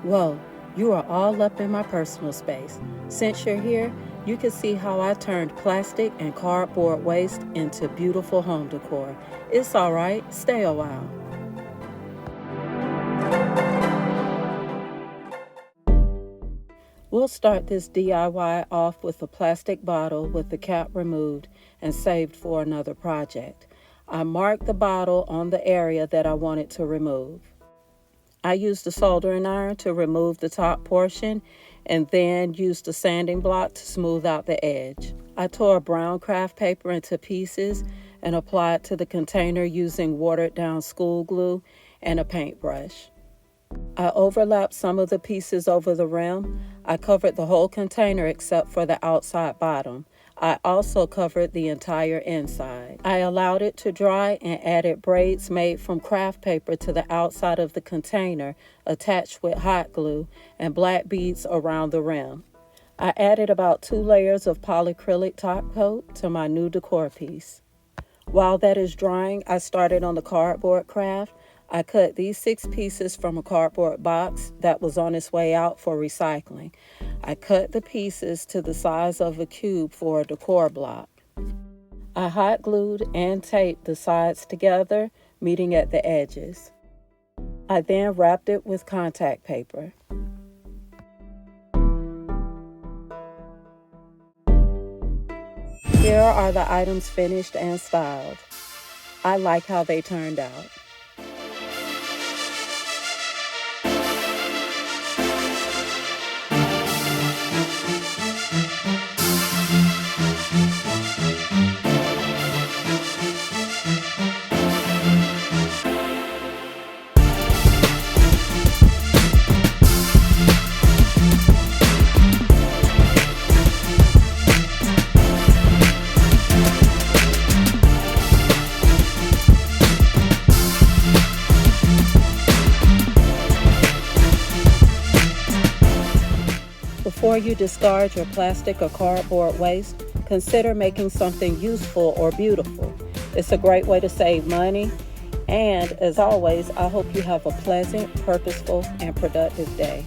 Whoa, you are all up in my personal space. Since you're here, you can see how I turned plastic and cardboard waste into beautiful home decor. It's all right, stay a while. We'll start this DIY off with a plastic bottle with the cap removed and saved for another project. I marked the bottle on the area that I wanted to remove. I used a soldering iron to remove the top portion and then used a sanding block to smooth out the edge. I tore brown craft paper into pieces and applied to the container using watered down school glue and a paintbrush. I overlapped some of the pieces over the rim. I covered the whole container except for the outside bottom. I also covered the entire inside. I allowed it to dry and added braids made from craft paper to the outside of the container attached with hot glue and black beads around the rim. I added about 2 layers of polyacrylic top coat to my new decor piece. While that is drying, I started on the cardboard craft. I cut these 6 pieces from a cardboard box that was on its way out for recycling. I cut the pieces to the size of a cube for a decor block. I hot glued and taped the sides together, meeting at the edges. I then wrapped it with contact paper. Here are the items finished and styled. I like how they turned out. Before you discard your plastic or cardboard waste, consider making something useful or beautiful. It's a great way to save money. And as always, I hope you have a pleasant, purposeful, and productive day.